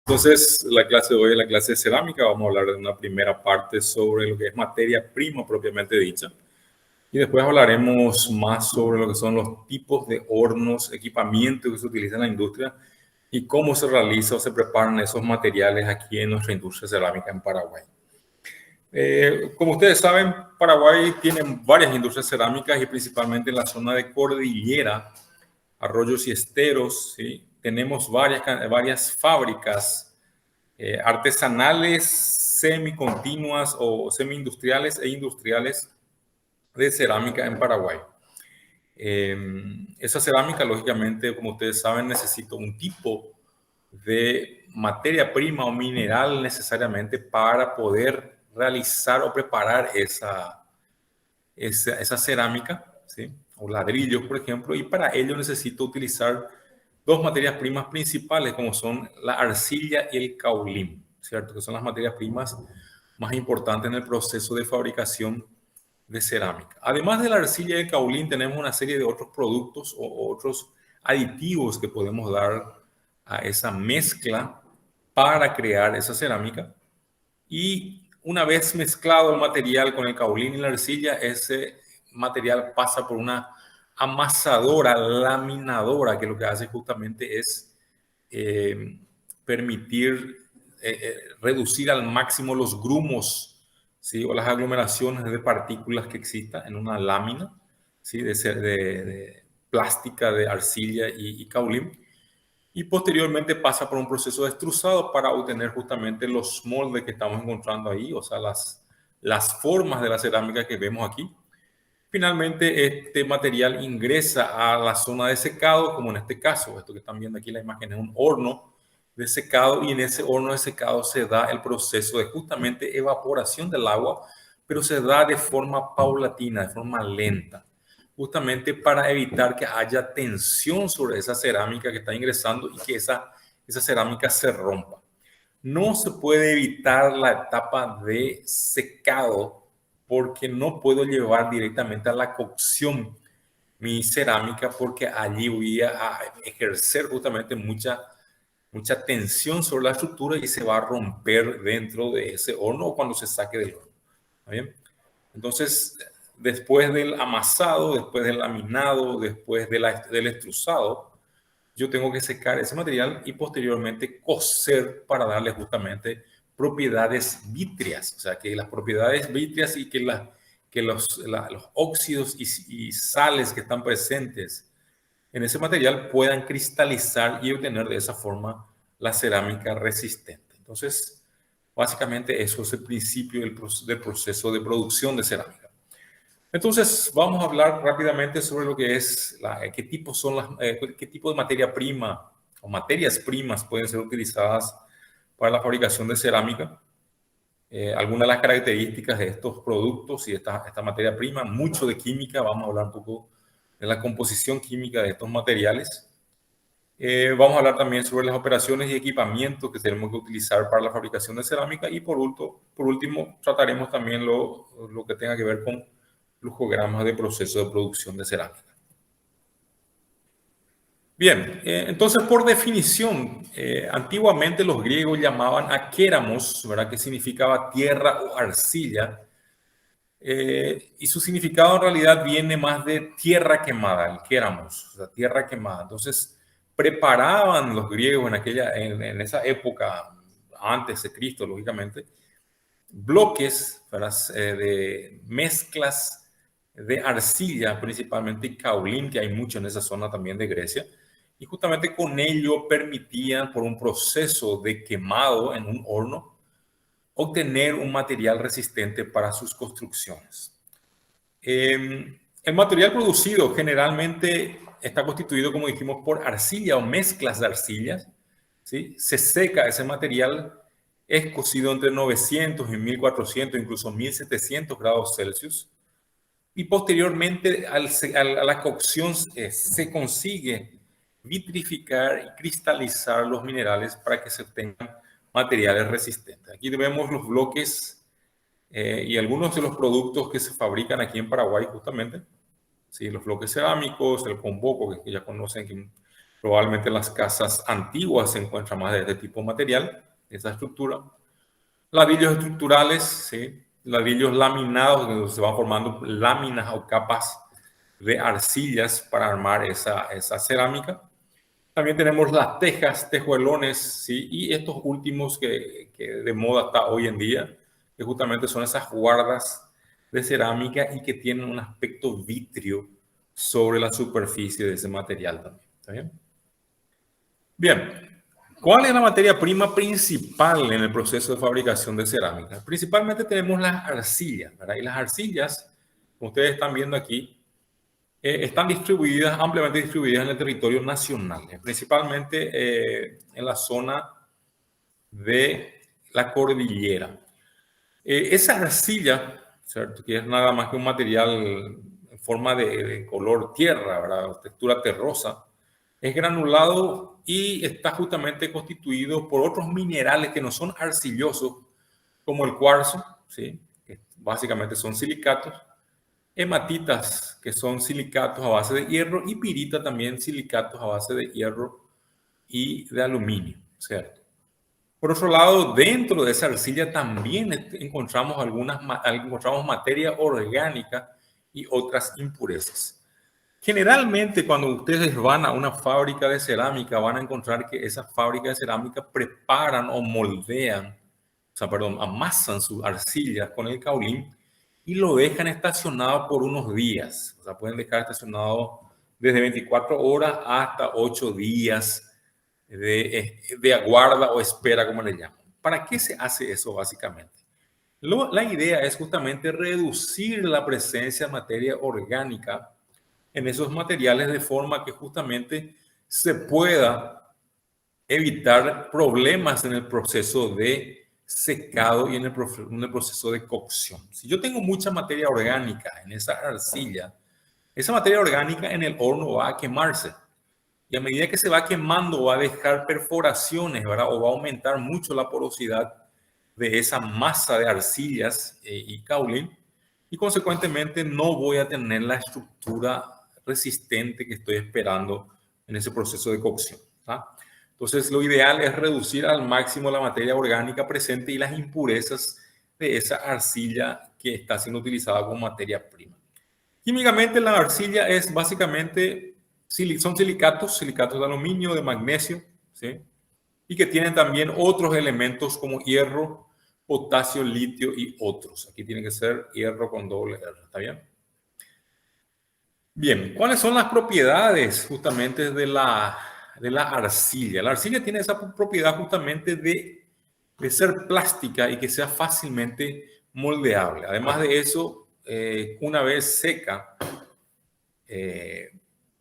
Entonces, la clase de hoy es la clase de cerámica. Vamos a hablar de una primera parte sobre lo que es materia prima propiamente dicha. Y después hablaremos más sobre lo que son los tipos de hornos, equipamientos que se utilizan en la industria y cómo se realiza o se preparan esos materiales aquí en nuestra industria cerámica en Paraguay. Como ustedes saben, Paraguay tiene varias industrias cerámicas y principalmente en la zona de cordillera, arroyos y esteros, ¿sí? Tenemos varias fábricas artesanales, semicontinuas o semi-industriales e industriales de cerámica en Paraguay. Esa cerámica, lógicamente, como ustedes saben, necesita un tipo de materia prima o mineral necesariamente para poder realizar o preparar esa cerámica, ¿sí? O ladrillos, por ejemplo, y para ello necesito utilizar dos materias primas principales, como son la arcilla y el caolín, ¿cierto? Que son las materias primas más importantes en el proceso de fabricación de cerámica. Además de la arcilla y el caolín, tenemos una serie de otros productos o otros aditivos que podemos dar a esa mezcla para crear esa cerámica. Y una vez mezclado el material con el caolín y la arcilla, ese material pasa por una amasadora, laminadora, que lo que hace justamente es permitir reducir al máximo los grumos, ¿sí? O las aglomeraciones de partículas que existan en una lámina, ¿sí? de plástica, de arcilla y caolín. Y posteriormente pasa por un proceso de extrusado para obtener justamente los moldes que estamos encontrando ahí, o sea, las formas de la cerámica que vemos aquí. Finalmente, este material ingresa a la zona de secado, como en este caso, esto que están viendo aquí en la imagen es un horno de secado, y en ese horno de secado se da el proceso de justamente evaporación del agua, pero se da de forma paulatina, de forma lenta, justamente para evitar que haya tensión sobre esa cerámica que está ingresando y que esa cerámica se rompa. No se puede evitar la etapa de secado porque no puedo llevar directamente a la cocción mi cerámica, porque allí voy a ejercer justamente mucha tensión sobre la estructura y se va a romper dentro de ese horno o cuando se saque del horno. ¿Está bien? Entonces, después del amasado, después del laminado, después del extrusado, yo tengo que secar ese material y posteriormente cocer para darle justamente propiedades vítreas, o sea, que las propiedades vítreas y que los óxidos y sales que están presentes en ese material puedan cristalizar y obtener de esa forma la cerámica resistente. Entonces, básicamente eso es el principio del proceso de producción de cerámica. Entonces, vamos a hablar rápidamente sobre lo que es, qué tipo de materia prima o materias primas pueden ser utilizadas para la fabricación de cerámica. Algunas de las características de estos productos y esta materia prima, mucho de química, vamos a hablar un poco de la composición química de estos materiales. Vamos a hablar también sobre las operaciones y equipamientos que tenemos que utilizar para la fabricación de cerámica y por último trataremos también lo que tenga que ver con flujogramas de proceso de producción de cerámica. Bien, entonces por definición, antiguamente los griegos llamaban a quéramos, ¿verdad? Que significaba tierra o arcilla, y su significado en realidad viene más de tierra quemada, el quéramos, o sea, tierra quemada. Entonces preparaban los griegos en esa época, antes de Cristo, lógicamente, bloques de mezclas de arcilla, principalmente y caolín, que hay mucho en esa zona también de Grecia, y justamente con ello permitían, por un proceso de quemado en un horno, obtener un material resistente para sus construcciones. El material producido generalmente está constituido, como dijimos, por arcilla o mezclas de arcillas, ¿sí? Se seca ese material, es cocido entre 900 y 1400, incluso 1700 grados Celsius. Y posteriormente a la cocción se consigue vitrificar y cristalizar los minerales para que se obtengan materiales resistentes. Aquí vemos los bloques y algunos de los productos que se fabrican aquí en Paraguay justamente. Sí, los bloques cerámicos, el convoco que ya conocen, Probablemente en las casas antiguas se encuentra más de este tipo de material, esa estructura. Ladrillos estructurales, ¿sí? Ladrillos laminados, donde se van formando láminas o capas de arcillas para armar esa cerámica. También tenemos las tejas, tejuelones, ¿sí? Y estos últimos que de moda está hoy en día, que justamente son esas guardas de cerámica y que tienen un aspecto vítreo sobre la superficie de ese material también. ¿Está bien? Bien, ¿cuál es la materia prima principal en el proceso de fabricación de cerámica? Principalmente tenemos las arcillas, ¿verdad? Y las arcillas, como ustedes están viendo aquí, están distribuidas, ampliamente distribuidas en el territorio nacional, principalmente en la zona de la cordillera. Esa arcilla, ¿cierto? Que es nada más que un material en forma de color tierra, ¿verdad? Textura terrosa, es granulado y está justamente constituido por otros minerales que no son arcillosos, como el cuarzo, ¿sí? Que básicamente son silicatos, hematitas, que son silicatos a base de hierro, y pirita también, silicatos a base de hierro y de aluminio, ¿cierto? Por otro lado, dentro de esa arcilla también encontramos materia orgánica y otras impurezas. Generalmente, cuando ustedes van a una fábrica de cerámica, van a encontrar que esas fábricas de cerámica preparan o moldean, o sea, perdón, amasan sus arcillas con el caolín y lo dejan estacionado por unos días. O sea, pueden dejar estacionado desde 24 horas hasta 8 días de aguarda o espera, como le llaman. ¿Para qué se hace eso básicamente? La idea es justamente reducir la presencia de materia orgánica en esos materiales de forma que justamente se pueda evitar problemas en el proceso de secado y en el proceso de cocción. Si yo tengo mucha materia orgánica en esa arcilla, esa materia orgánica en el horno va a quemarse. Y a medida que se va quemando va a dejar perforaciones, ¿verdad? O va a aumentar mucho la porosidad de esa masa de arcillas y caolín. Y consecuentemente no voy a tener la estructura resistente que estoy esperando en ese proceso de cocción. ¿Ah? Entonces, lo ideal es reducir al máximo la materia orgánica presente y las impurezas de esa arcilla que está siendo utilizada como materia prima. Químicamente, la arcilla es básicamente, son silicatos de aluminio, de magnesio, ¿sí? Y que tienen también otros elementos como hierro, potasio, litio y otros. Aquí tiene que ser hierro con doble R, ¿está bien? Bien, ¿cuáles son las propiedades justamente de la arcilla? La arcilla tiene esa propiedad justamente de ser plástica y que sea fácilmente moldeable. Además de eso, una vez seca,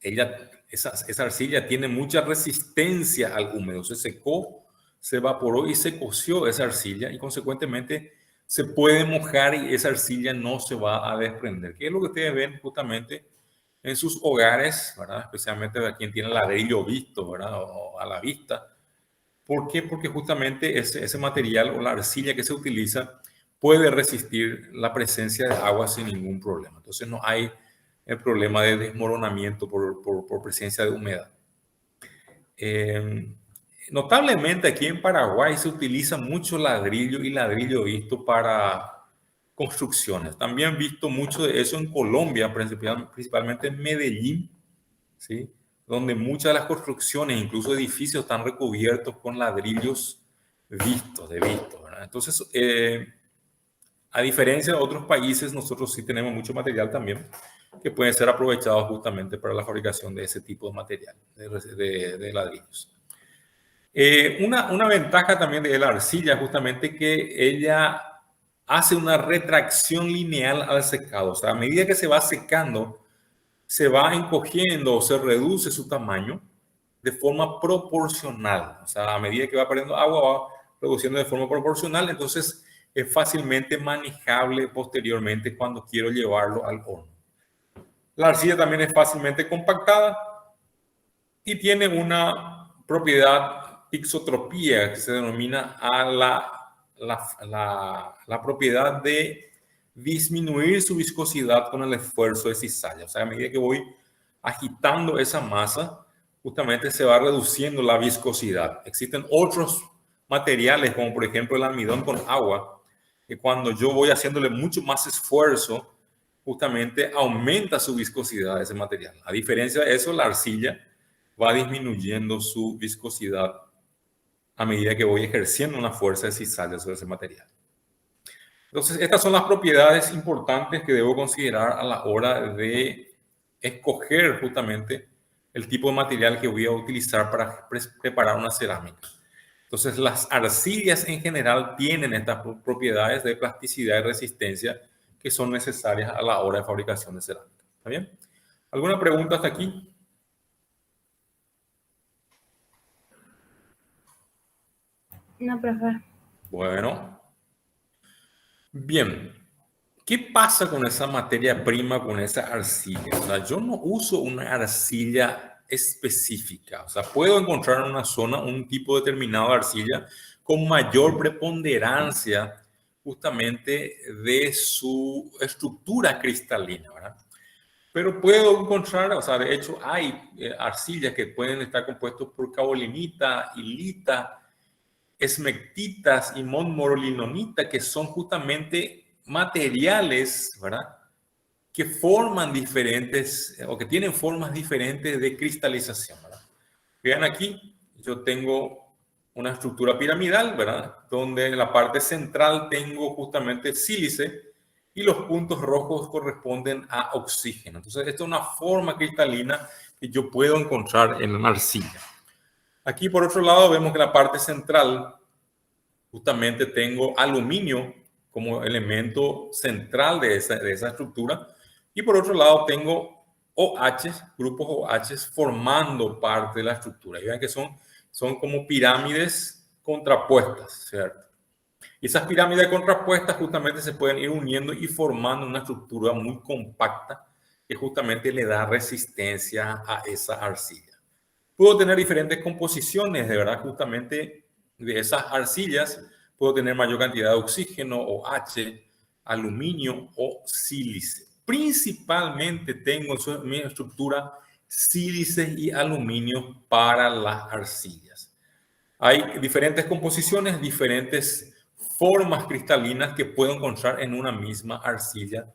esa arcilla tiene mucha resistencia al húmedo. Se secó, se evaporó y se coció esa arcilla y consecuentemente se puede mojar y esa arcilla no se va a desprender. ¿Qué es lo que ustedes ven justamente en sus hogares, ¿verdad? Especialmente de quien tiene ladrillo visto, ¿verdad? O a la vista. ¿Por qué? Porque justamente ese material o la arcilla que se utiliza puede resistir la presencia de agua sin ningún problema. Entonces no hay el problema de desmoronamiento por presencia de humedad. Notablemente aquí en Paraguay se utiliza mucho ladrillo y ladrillo visto para construcciones. También he visto mucho de eso en Colombia, principalmente en Medellín, ¿sí? Donde muchas de las construcciones, incluso edificios, están recubiertos con ladrillos vistos, ¿verdad? Entonces, a diferencia de otros países, nosotros sí tenemos mucho material también que puede ser aprovechado justamente para la fabricación de ese tipo de material, de ladrillos. Una ventaja también de la arcilla es justamente que ella hace una retracción lineal al secado. O sea, a medida que se va secando, se va encogiendo o se reduce su tamaño de forma proporcional. O sea, a medida que va perdiendo agua, va reduciendo de forma proporcional. Entonces, es fácilmente manejable posteriormente cuando quiero llevarlo al horno. La arcilla también es fácilmente compactada y tiene una propiedad pixotropía que se denomina a la propiedad de disminuir su viscosidad con el esfuerzo de cizalla. O sea, a medida que voy agitando esa masa, justamente se va reduciendo la viscosidad. Existen otros materiales, como por ejemplo el almidón con agua, que cuando yo voy haciéndole mucho más esfuerzo, justamente aumenta su viscosidad de ese material. A diferencia de eso, la arcilla va disminuyendo su viscosidad a medida que voy ejerciendo una fuerza de cizalla sobre ese material. Entonces, estas son las propiedades importantes que debo considerar a la hora de escoger justamente el tipo de material que voy a utilizar para preparar una cerámica. Entonces, las arcillas en general tienen estas propiedades de plasticidad y resistencia que son necesarias a la hora de fabricación de cerámica. ¿Está bien? ¿Alguna pregunta hasta aquí? No, profe. Bueno. Bien. ¿Qué pasa con esa materia prima, con esa arcilla? O sea, yo no uso una arcilla específica. O sea, puedo encontrar en una zona un tipo determinado de arcilla con mayor preponderancia justamente de su estructura cristalina, ¿verdad? Pero puedo encontrar, o sea, de hecho hay arcillas que pueden estar compuestas por caolinita, hilita, esmectitas y monmorolinonita, que son justamente materiales, ¿verdad?, que forman diferentes o que tienen formas diferentes de cristalización, ¿verdad? Vean aquí, yo tengo una estructura piramidal, ¿verdad?, donde en la parte central tengo justamente sílice y los puntos rojos corresponden a oxígeno. Entonces, esta es una forma cristalina que yo puedo encontrar en una arcilla. Aquí, por otro lado, vemos que la parte central justamente tengo aluminio como elemento central de esa estructura. Y por otro lado tengo OH, grupos OH formando parte de la estructura. Y vean que son como pirámides contrapuestas, ¿cierto? Y esas pirámides contrapuestas justamente se pueden ir uniendo y formando una estructura muy compacta que justamente le da resistencia a esa arcilla. Puedo tener diferentes composiciones, de verdad, justamente de esas arcillas. Puedo tener mayor cantidad de oxígeno, OH, aluminio o sílice. Principalmente tengo en mi estructura sílice y aluminio para las arcillas. Hay diferentes composiciones, diferentes formas cristalinas que puedo encontrar en una misma arcilla,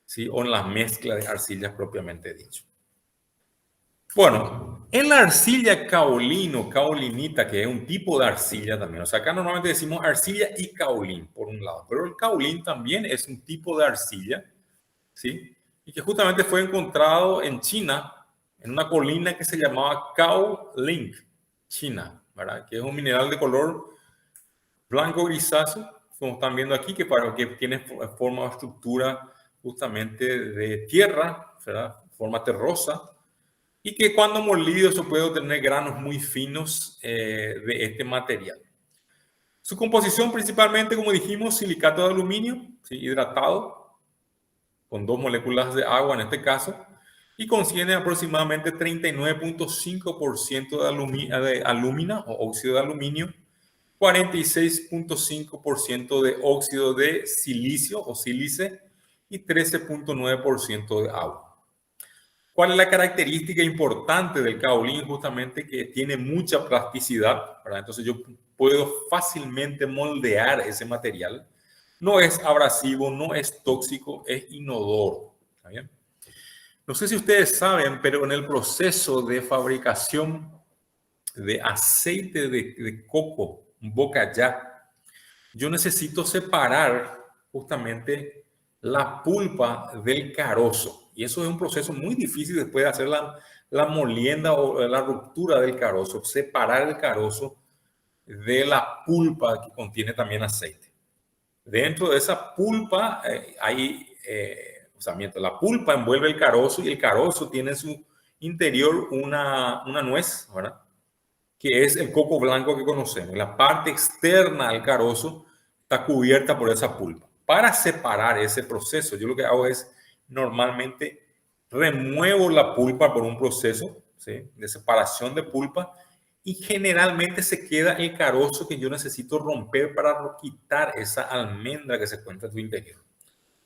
¿sí?, o en la mezcla de arcillas propiamente dicho. Bueno, en la arcilla caolín o caolinita, que es un tipo de arcilla también, o sea, acá normalmente decimos arcilla y caolín por un lado, pero el caolín también es un tipo de arcilla, ¿sí? Y que justamente fue encontrado en China, en una colina que se llamaba Kaolin, China, ¿verdad? Que es un mineral de color blanco grisáceo, como están viendo aquí, que tiene forma o estructura justamente de tierra, ¿verdad?, forma terrosa, y que cuando molido se puede obtener granos muy finos de este material. Su composición principalmente, como dijimos, silicato de aluminio, ¿sí?, hidratado, con 2 moléculas de agua en este caso, y contiene aproximadamente 39.5% de alúmina o óxido de aluminio, 46.5% de óxido de silicio o sílice y 13.9% de agua. ¿Cuál es la característica importante del caolín? Justamente que tiene mucha plasticidad, ¿verdad? Entonces yo puedo fácilmente moldear ese material. No es abrasivo, no es tóxico, es inodoro. ¿Está bien? No sé si ustedes saben, pero en el proceso de fabricación de aceite de coco, bocaya, yo necesito separar justamente la pulpa del carozo. Y eso es un proceso muy difícil después de hacer la molienda o la ruptura del carozo, separar el carozo de la pulpa que contiene también aceite. Dentro de esa pulpa hay, o sea, mientras la pulpa envuelve el carozo y el carozo tiene en su interior una nuez, ¿verdad?, que es el coco blanco que conocemos. La parte externa del carozo está cubierta por esa pulpa. Para separar ese proceso, yo lo que hago es normalmente remuevo la pulpa por un proceso, ¿sí?, de separación de pulpa, y generalmente se queda el carozo que yo necesito romper para quitar esa almendra que se encuentra en su interior.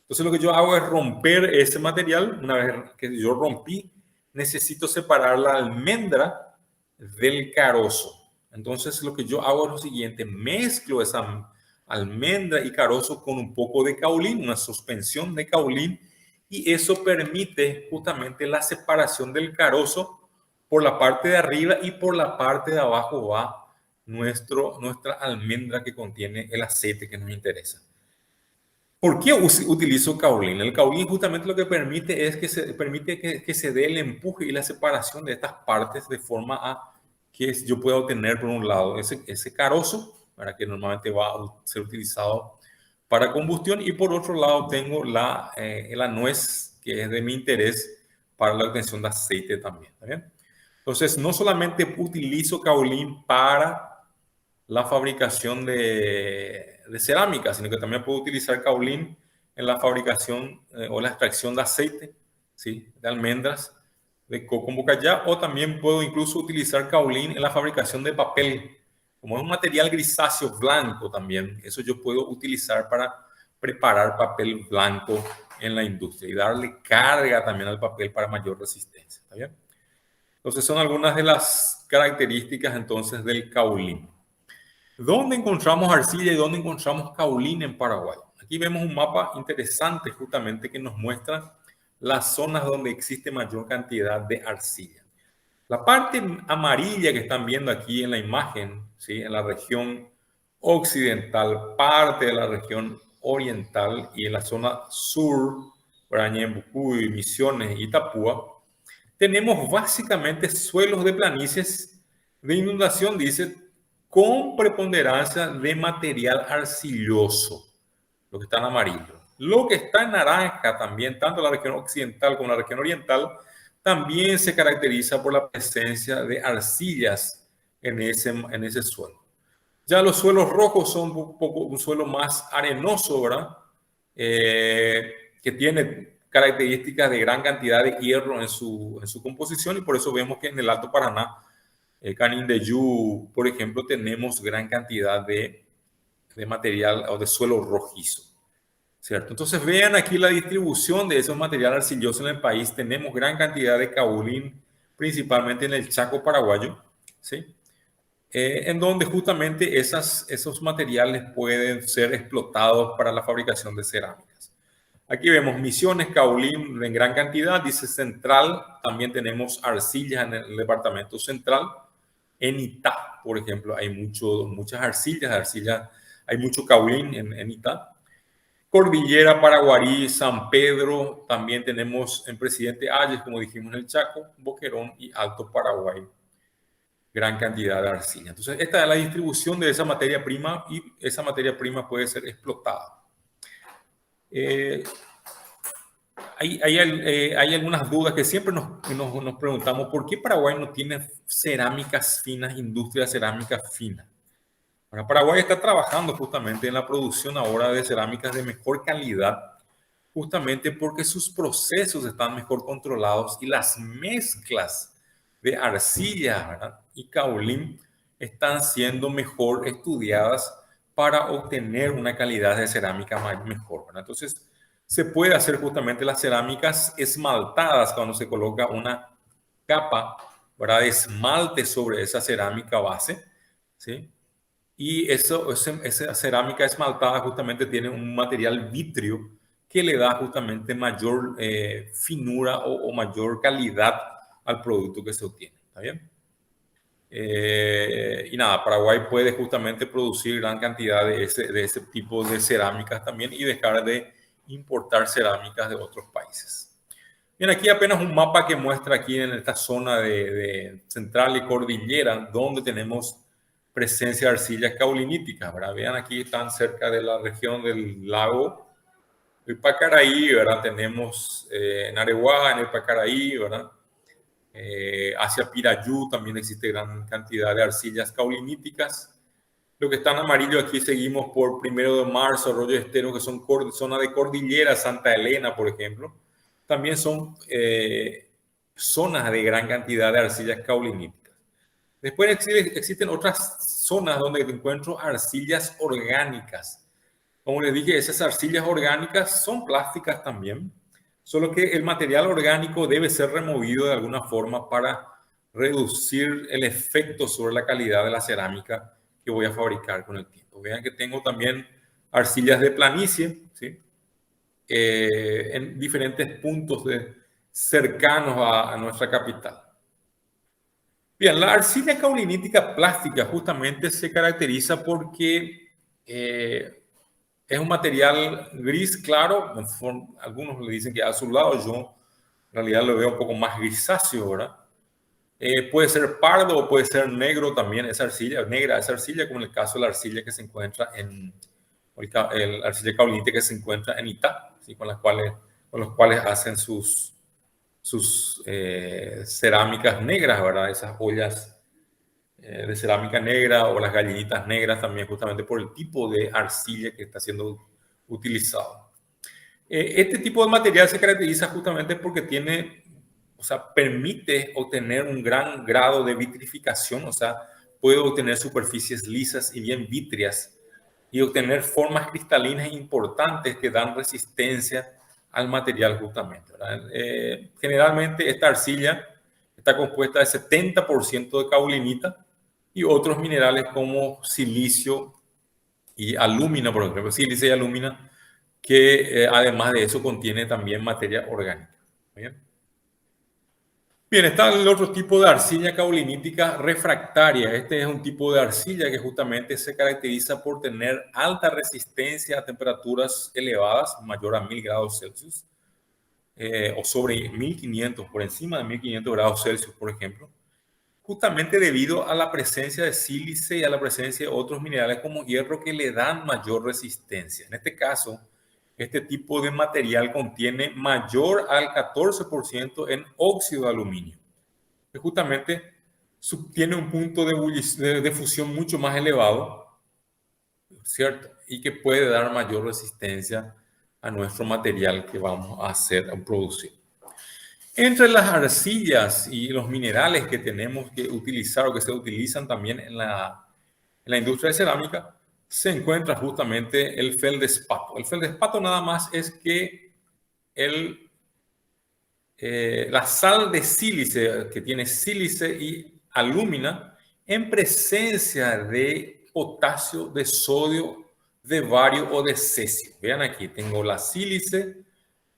Entonces lo que yo hago es romper ese material. Una vez que yo rompí, necesito separar la almendra del carozo. Entonces lo que yo hago es lo siguiente, mezclo esa almendra y carozo con un poco de caolín, una suspensión de caolín, y eso permite justamente la separación del carozo. Por la parte de arriba y por la parte de abajo va nuestra almendra que contiene el aceite que nos interesa. ¿Por qué utilizo caolín? El caolín justamente lo que permite es que se dé el empuje y la separación de estas partes de forma a que yo pueda obtener por un lado ese carozo, para que normalmente va a ser utilizado para combustión, y por otro lado tengo la nuez, que es de mi interés para la obtención de aceite también. ¿Está bien? Entonces, no solamente utilizo caolín para la fabricación de cerámica, sino que también puedo utilizar caolín en la fabricación o la extracción de aceite, ¿sí? De almendras, de coco en bocaya, o también puedo incluso utilizar caolín en la fabricación de papel. Como es un material grisáceo blanco también, eso yo puedo utilizar para preparar papel blanco en la industria y darle carga también al papel para mayor resistencia. ¿Está bien? Entonces son algunas de las características entonces del caolín. ¿Dónde encontramos arcilla y dónde encontramos caolín en Paraguay? Aquí vemos un mapa interesante justamente que nos muestra las zonas donde existe mayor cantidad de arcilla. La parte amarilla que están viendo aquí en la imagen, ¿sí? En la región occidental, parte de la región oriental y en la zona sur, para Ñembucú, Misiones y Itapúa, tenemos básicamente suelos de planicies de inundación, dice, con preponderancia de material arcilloso, lo que está en amarillo. Lo que está en naranja también, tanto la región occidental como la región oriental, también se caracteriza por la presencia de arcillas en ese suelo. Ya los suelos rojos son un suelo más arenoso, ¿verdad? Que tiene características de gran cantidad de hierro en su composición, y por eso vemos que en el Alto Paraná, Canindeyú, por ejemplo, tenemos gran cantidad de material o de suelo rojizo, ¿cierto? Entonces vean aquí la distribución de esos materiales arcillosos en el país. Tenemos gran cantidad de caolín, principalmente en el Chaco paraguayo, ¿sí? En donde justamente esos materiales pueden ser explotados para la fabricación de cerámicas. Aquí vemos Misiones, caolín en gran cantidad, dice Central, también tenemos arcillas en el departamento central. En Itá, por ejemplo, hay muchas arcillas, hay mucho caolín en Itá. Cordillera, Paraguarí, San Pedro, también tenemos en Presidente Hayes, como dijimos en el Chaco, Boquerón y Alto Paraguay, gran cantidad de arcilla. Entonces, esta es la distribución de esa materia prima y esa materia prima puede ser explotada. Hay algunas dudas que siempre nos preguntamos, ¿por qué Paraguay no tiene cerámicas finas, industria de cerámica fina? Bueno, Paraguay está trabajando justamente en la producción ahora de cerámicas de mejor calidad, justamente porque sus procesos están mejor controlados y las mezclas de arcilla, ¿verdad?, y caolín están siendo mejor estudiadas para obtener una calidad de cerámica mejor, ¿verdad? Entonces, se puede hacer justamente las cerámicas esmaltadas cuando se coloca una capa, ¿verdad?, de esmalte sobre esa cerámica base, ¿sí? Y esa cerámica esmaltada justamente tiene un material vítreo que le da justamente mayor finura o mayor calidad al producto que se obtiene. ¿Está bien? Y nada, Paraguay puede justamente producir gran cantidad de ese tipo de cerámicas también y dejar de importar cerámicas de otros países. Bien, aquí apenas un mapa que muestra aquí en esta zona de central y cordillera donde tenemos presencia de arcillas cauliníticas, ¿verdad? Vean, aquí están cerca de la región del lago el Pacaraí, ¿verdad? Tenemos en Areguá, en el Pacaraí, ¿verdad? Hacia Pirayú también existe gran cantidad de arcillas cauliníticas. Lo que está en amarillo aquí seguimos por 1 de Marzo, Arroyo Estero, que son zona de cordillera, Santa Elena, por ejemplo. También son zonas de gran cantidad de arcillas cauliníticas. Después existen otras zonas donde encuentro arcillas orgánicas. Como les dije, esas arcillas orgánicas son plásticas también, solo que el material orgánico debe ser removido de alguna forma para reducir el efecto sobre la calidad de la cerámica que voy a fabricar con el tiempo. Vean que tengo también arcillas de planicie, ¿sí? En diferentes puntos cercanos a nuestra capital. Bien, la arcilla caulinítica plástica justamente se caracteriza porque es un material gris claro, algunos le dicen que azulado, yo en realidad lo veo un poco más grisáceo, ¿verdad? Puede ser pardo o puede ser negro también esa arcilla, negra esa arcilla, como en el caso de la arcilla que se encuentra el arcilla caulinítica que se encuentra en Itá, ¿sí? con los cuales hacen sus cerámicas negras, ¿verdad? Esas ollas de cerámica negra o las gallinitas negras también, justamente por el tipo de arcilla que está siendo utilizado. Este tipo de material se caracteriza justamente porque permite obtener un gran grado de vitrificación, o sea, puede obtener superficies lisas y bien vítreas y obtener formas cristalinas importantes que dan resistencia al material justamente, ¿verdad? Generalmente esta arcilla está compuesta de 70% de caulinita y otros minerales como silicio y alúmina, por ejemplo, silicio y alúmina, que además de eso contiene también materia orgánica. ¿Bien? Bien, está el otro tipo de arcilla caulinítica refractaria. Este es un tipo de arcilla que justamente se caracteriza por tener alta resistencia a temperaturas elevadas, mayor a 1000 grados Celsius, o sobre 1500, por encima de 1500 grados Celsius, por ejemplo, justamente debido a la presencia de sílice y a la presencia de otros minerales como hierro que le dan mayor resistencia. En este caso, este tipo de material contiene mayor al 14% en óxido de aluminio, que justamente tiene un punto de fusión mucho más elevado, ¿cierto? Y que puede dar mayor resistencia a nuestro material que vamos a producir. Entre las arcillas y los minerales que tenemos que utilizar o que se utilizan también en la industria de cerámica, se encuentra justamente el feldespato. El feldespato nada más es que la sal de sílice, que tiene sílice y alúmina, en presencia de potasio, de sodio, de bario o de cesio. Vean aquí, tengo la sílice,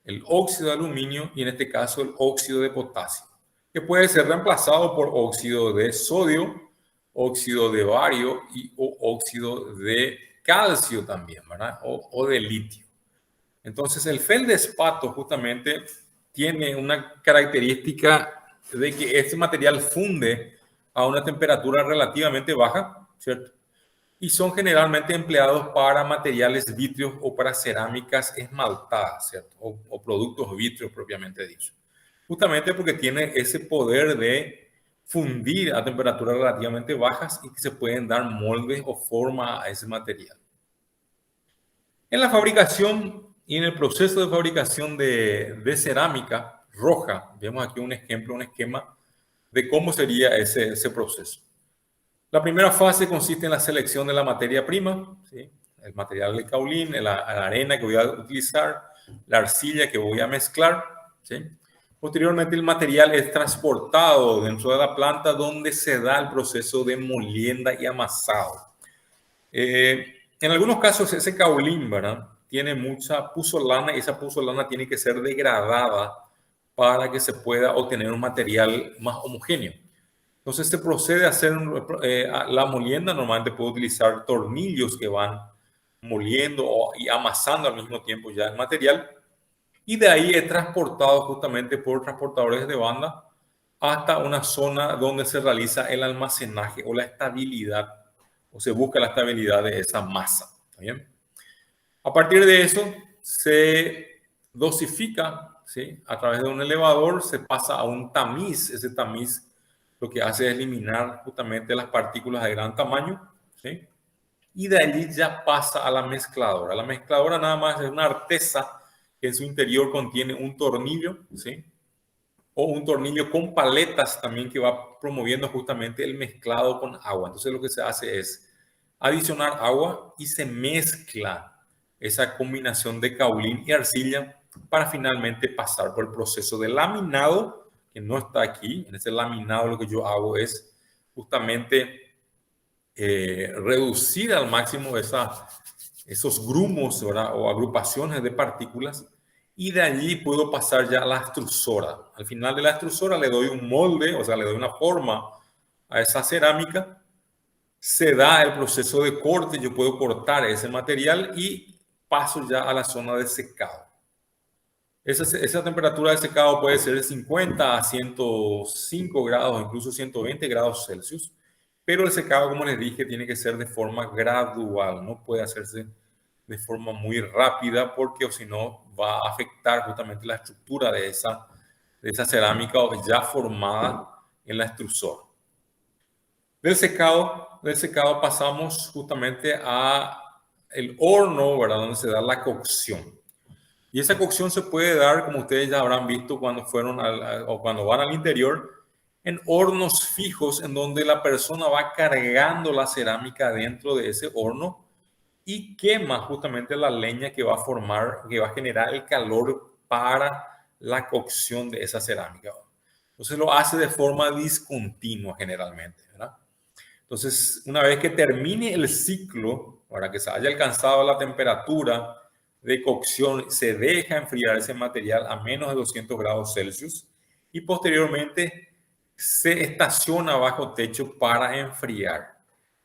el óxido de aluminio y en este caso el óxido de potasio, que puede ser reemplazado por óxido de sodio, óxido de bario o óxido de calcio también, ¿verdad? O de litio. Entonces el feldespato justamente tiene una característica de que este material funde a una temperatura relativamente baja, ¿cierto? Y son generalmente empleados para materiales vítreos o para cerámicas esmaltadas, ¿cierto? O productos vítreos propiamente dicho. Justamente porque tiene ese poder de fundir a temperaturas relativamente bajas y que se pueden dar moldes o forma a ese material. En la fabricación y en el proceso de fabricación de cerámica roja, vemos aquí un ejemplo, un esquema de cómo sería ese proceso. La primera fase consiste en la selección de la materia prima, ¿sí? El material del caulín, la arena que voy a utilizar, la arcilla que voy a mezclar, ¿sí? Posteriormente el material es transportado dentro de la planta donde se da el proceso de molienda y amasado. En algunos casos ese caulín, ¿verdad?, tiene mucha puzolana y esa puzolana tiene que ser degradada para que se pueda obtener un material más homogéneo. Entonces se procede a hacer la molienda. Normalmente puedo utilizar tornillos que van moliendo y amasando al mismo tiempo ya el material. Y de ahí es transportado justamente por transportadores de banda hasta una zona donde se realiza el almacenaje o la estabilidad, o se busca la estabilidad de esa masa. ¿Está bien? A partir de eso se dosifica, ¿sí? A través de un elevador se pasa a un tamiz. Ese tamiz lo que hace es eliminar justamente las partículas de gran tamaño, ¿sí? Y de allí ya pasa a la mezcladora. La mezcladora nada más es una artesa que en su interior contiene un tornillo, ¿sí? O un tornillo con paletas también que va promoviendo justamente el mezclado con agua. Entonces lo que se hace es adicionar agua y se mezcla esa combinación de caulín y arcilla para finalmente pasar por el proceso de laminado que no está aquí. En ese laminado lo que yo hago es justamente reducir al máximo esos grumos, ¿verdad? O agrupaciones de partículas, y de allí puedo pasar ya a la extrusora. Al final de la extrusora le doy un molde, o sea, le doy una forma a esa cerámica, se da el proceso de corte, yo puedo cortar ese material y paso ya a la zona de secado. Esa temperatura de secado puede ser de 50 a 105 grados, incluso 120 grados Celsius, pero el secado, como les dije, tiene que ser de forma gradual, no puede hacerse de forma muy rápida porque o si no va a afectar justamente la estructura de esa cerámica ya formada en la extrusora. Del secado pasamos justamente a el horno, ¿verdad? Donde se da la cocción. Y esa cocción se puede dar, como ustedes ya habrán visto cuando fueron o cuando van al interior, en hornos fijos en donde la persona va cargando la cerámica dentro de ese horno y quema justamente la leña que va a formar, que va a generar el calor para la cocción de esa cerámica. Entonces lo hace de forma discontinua generalmente, ¿verdad? Entonces, una vez que termine el ciclo, para que se haya alcanzado la temperatura de cocción, se deja enfriar ese material a menos de 200 grados Celsius y posteriormente se estaciona bajo techo para enfriar.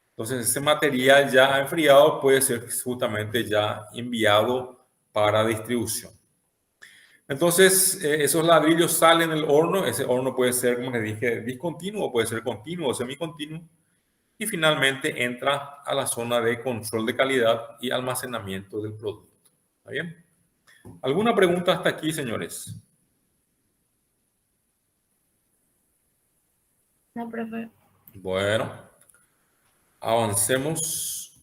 Entonces, ese material ya enfriado puede ser justamente ya enviado para distribución. Entonces, esos ladrillos salen del horno. Ese horno puede ser, como les dije, discontinuo, puede ser continuo o semicontinuo. Y finalmente entra a la zona de control de calidad y almacenamiento del producto. ¿Está bien? ¿Alguna pregunta hasta aquí, señores? No, profe. Bueno, avancemos.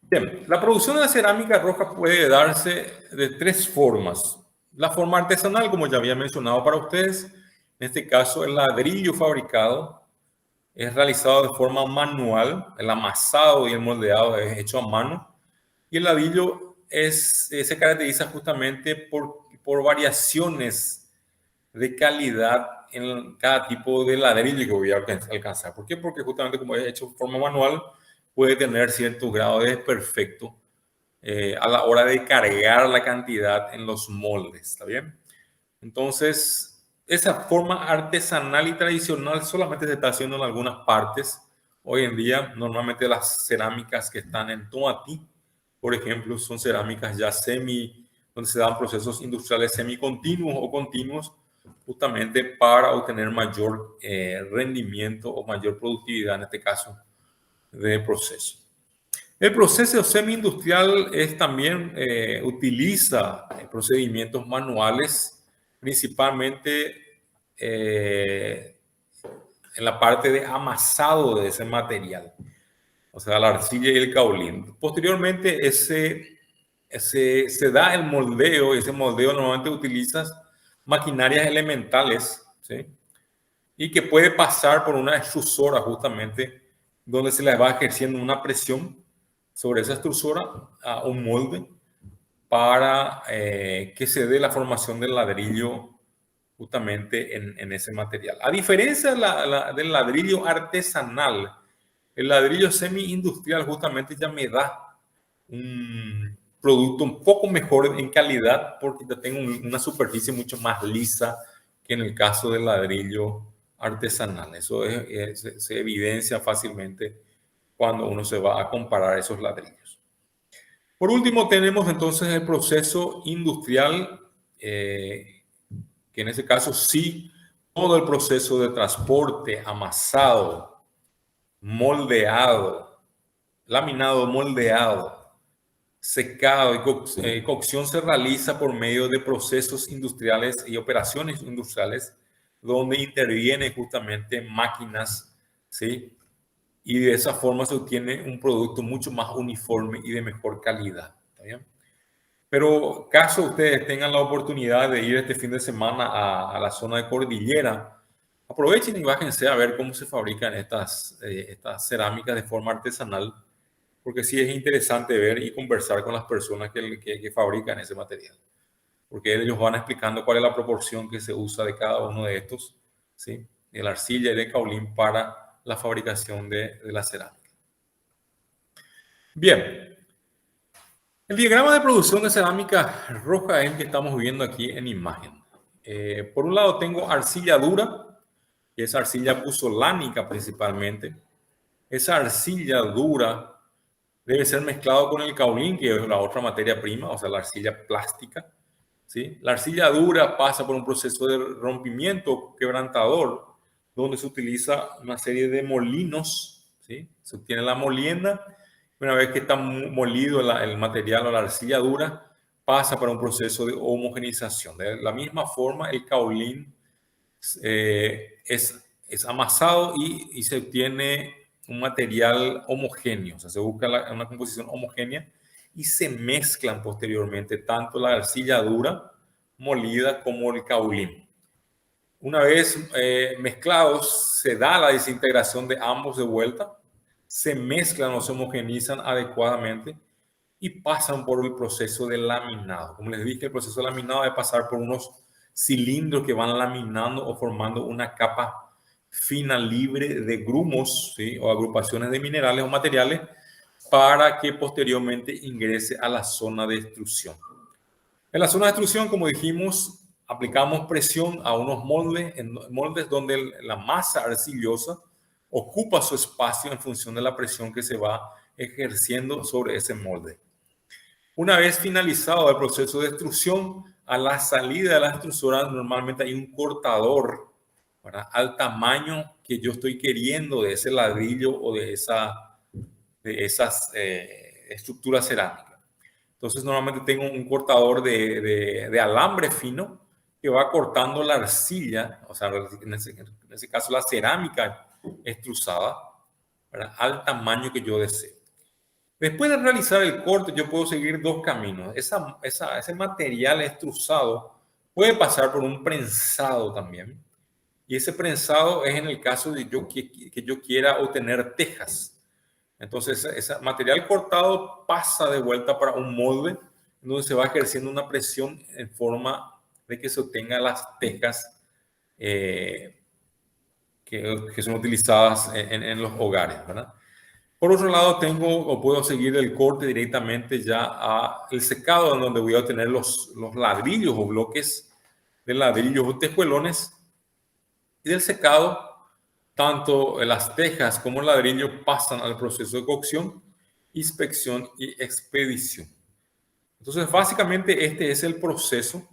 Bien, la producción de la cerámica roja puede darse de tres formas. La forma artesanal, como ya había mencionado para ustedes, en este caso el ladrillo fabricado es realizado de forma manual, el amasado y el moldeado es hecho a mano, y el ladrillo se caracteriza justamente por variaciones de calidad en cada tipo de ladrillo que voy a alcanzar. ¿Por qué? Porque justamente como es hecho de forma manual, puede tener cierto grado de desperfecto a la hora de cargar la cantidad en los moldes, ¿está bien? Entonces, esa forma artesanal y tradicional solamente se está haciendo en algunas partes. Hoy en día, normalmente las cerámicas que están en Tomatí, por ejemplo, son cerámicas ya donde se dan procesos industriales semicontinuos o continuos, justamente para obtener mayor rendimiento o mayor productividad, en este caso, de proceso. El proceso semi-industrial también utiliza procedimientos manuales, principalmente en la parte de amasado de ese material, o sea, la arcilla y el caolín. Posteriormente, se da el moldeo, y ese moldeo normalmente utilizas maquinarias elementales, ¿sí? Y que puede pasar por una extrusora justamente, donde se le va ejerciendo una presión sobre esa extrusora a un molde para que se dé la formación del ladrillo justamente en ese material. A diferencia del ladrillo artesanal, el ladrillo semi-industrial justamente ya me da un producto un poco mejor en calidad porque ya tengo una superficie mucho más lisa que en el caso del ladrillo artesanal. Eso se evidencia fácilmente cuando uno se va a comparar esos ladrillos. Por último, tenemos entonces el proceso industrial, que en ese caso sí, todo el proceso de transporte, amasado, moldeado, laminado, moldeado, secado y cocción se realiza por medio de procesos industriales y operaciones industriales donde intervienen justamente máquinas, ¿sí? Y de esa forma se obtiene un producto mucho más uniforme y de mejor calidad. ¿Está bien? Pero caso ustedes tengan la oportunidad de ir este fin de semana a la zona de Cordillera, aprovechen y bájense a ver cómo se fabrican estas cerámicas de forma artesanal. porque sí es interesante ver y conversar con las personas que fabrican ese material, porque ellos van explicando cuál es la proporción que se usa de cada uno de estos, ¿sí? De la arcilla y del caolín para la fabricación de la cerámica. Bien, el diagrama de producción de cerámica roja es el que estamos viendo aquí en imagen. Por un lado tengo arcilla dura, que es arcilla puzolánica principalmente. Esa arcilla dura debe ser mezclado con el caolín, que es la otra materia prima, o sea, la arcilla plástica, ¿sí? La arcilla dura pasa por un proceso de rompimiento quebrantador, donde se utiliza una serie de molinos, ¿sí? Se obtiene la molienda. Una vez que está molido el material o la arcilla dura, pasa para un proceso de homogenización. De la misma forma, el caolín es amasado y se obtiene un material homogéneo. O sea, se busca una composición homogénea y se mezclan posteriormente tanto la arcilla dura molida como el caolín. Una vez mezclados, se da la desintegración de ambos de vuelta, se mezclan o se homogenizan adecuadamente y pasan por el proceso de laminado. Como les dije, el proceso de laminado debe pasar por unos cilindros que van laminando o formando una capa fina libre de grumos, ¿sí? O agrupaciones de minerales o materiales para que posteriormente ingrese a la zona de extrusión. En la zona de extrusión, como dijimos, aplicamos presión a unos moldes, en moldes donde la masa arcillosa ocupa su espacio en función de la presión que se va ejerciendo sobre ese molde. Una vez finalizado el proceso de extrusión, a la salida de la extrusora normalmente hay un cortador, ¿verdad?, al tamaño que yo estoy queriendo de ese ladrillo o de esas estructuras cerámicas. Entonces normalmente tengo un cortador de alambre fino que va cortando la arcilla, o sea, en ese caso la cerámica extrusada, ¿verdad?, al tamaño que yo deseo. Después de realizar el corte, yo puedo seguir dos caminos. Ese material extrusado puede pasar por un prensado también. Y ese prensado es en el caso de que yo quiera obtener tejas. Entonces, ese material cortado pasa de vuelta para un molde donde se va ejerciendo una presión en forma de que se obtengan las tejas que son utilizadas en los hogares, ¿verdad? Por otro lado, puedo seguir el corte directamente ya al secado, en donde voy a obtener los ladrillos o bloques de ladrillos o tejuelones. Y del secado, tanto las tejas como el ladrillo pasan al proceso de cocción, inspección y expedición. Entonces, básicamente este es el proceso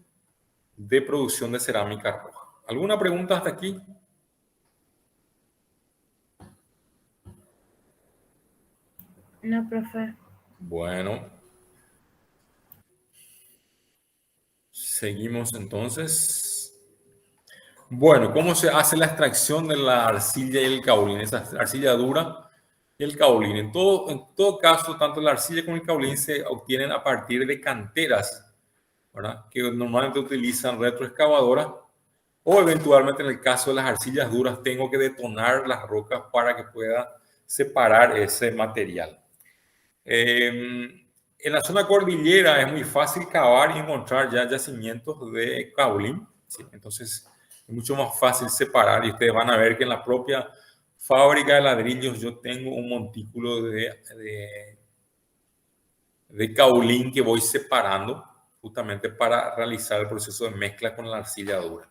de producción de cerámica roja. ¿Alguna pregunta hasta aquí? No, profe. Bueno, seguimos entonces. Bueno, ¿cómo se hace la extracción de la arcilla y el caolín? Esa arcilla dura y el caolín. En todo caso, tanto la arcilla como el caolín se obtienen a partir de canteras, ¿verdad?, que normalmente utilizan retroexcavadoras, o eventualmente en el caso de las arcillas duras tengo que detonar las rocas para que pueda separar ese material. En la zona cordillera es muy fácil cavar y encontrar ya yacimientos de caolín, ¿sí? Entonces es mucho más fácil separar y ustedes van a ver que en la propia fábrica de ladrillos yo tengo un montículo de caolín que voy separando justamente para realizar el proceso de mezcla con la arcilla dura.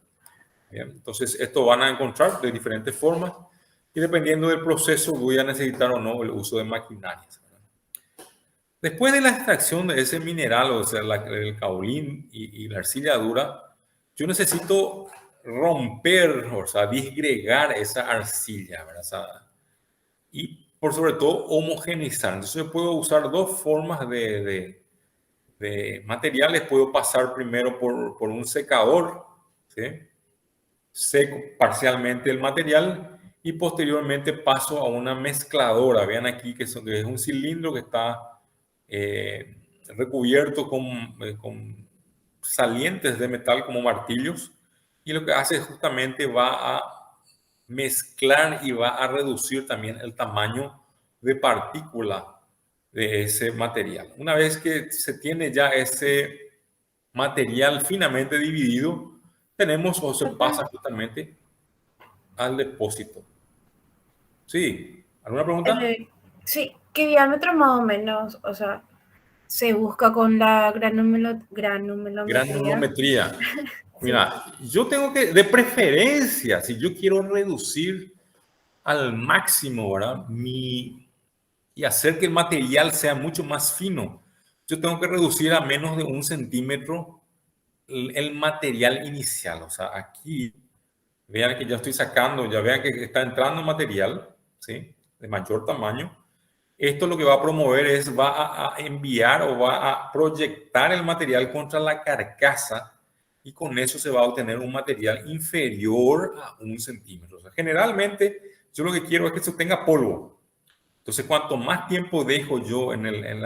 Bien, entonces esto van a encontrar de diferentes formas y dependiendo del proceso voy a necesitar o no el uso de maquinarias. Después de la extracción de ese mineral, o sea, el caolín y la arcilla dura, yo necesito romper, o sea, disgregar esa arcilla, ¿verdad? O sea, y por sobre todo homogeneizar. Entonces yo puedo usar dos formas de materiales. Puedo pasar primero por un secador, ¿sí? Seco parcialmente el material y posteriormente paso a una mezcladora. Vean aquí que es un cilindro que está recubierto con salientes de metal como martillos, y lo que hace es justamente va a mezclar y va a reducir también el tamaño de partícula de ese material. Una vez que se tiene ya ese material finamente dividido, tenemos o se pasa justamente al depósito. Sí, ¿alguna pregunta? Sí, ¿qué diámetro más o menos, o sea, se busca con la granulometría? Granulometría. Sí, Mira, yo tengo que, de preferencia, si yo quiero reducir al máximo, ¿verdad? Y hacer que el material sea mucho más fino, yo tengo que reducir a menos de 1 centímetro el material inicial. O sea, aquí, vean que ya estoy sacando, ya vean que está entrando material, ¿sí? De mayor tamaño. Esto lo que va a promover es, va a enviar o va a proyectar el material contra la carcasa y con eso se va a obtener un material inferior a 1 centímetro. O sea, generalmente yo lo que quiero es que eso tenga polvo. Entonces, cuanto más tiempo dejo yo en el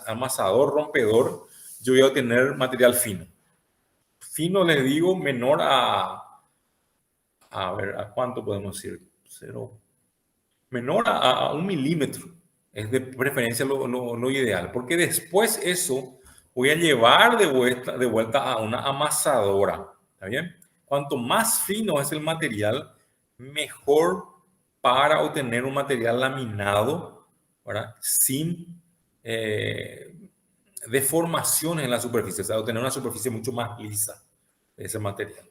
amasador rompedor, yo voy a obtener material fino. Fino, les digo, menor a ver, ¿a cuánto podemos decir? Cero. Menor a 1 milímetro. Es de preferencia lo ideal, porque después eso voy a llevar de vuelta a una amasadora. ¿Está bien? Cuanto más fino es el material, mejor para obtener un material laminado, ¿verdad? Sin deformaciones en la superficie, o sea, obtener una superficie mucho más lisa de ese material.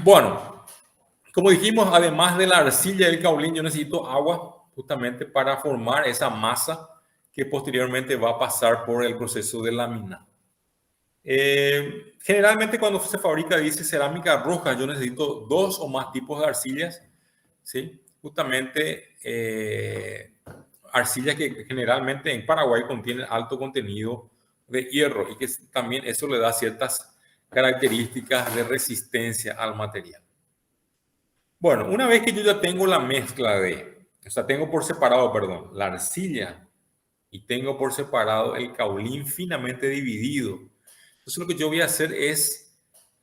Bueno, como dijimos, además de la arcilla y el caolín, yo necesito agua justamente para formar esa masa que posteriormente va a pasar por el proceso de laminado. Generalmente cuando se fabrica, dice cerámica roja, yo necesito 2 o más tipos de arcillas, ¿sí? Justamente arcillas que generalmente en Paraguay contienen alto contenido de hierro y que también eso le da ciertas características de resistencia al material. Bueno, una vez que yo ya tengo la mezcla o sea, tengo por separado, perdón, la arcilla y tengo por separado el caolín finamente dividido. Entonces lo que yo voy a hacer es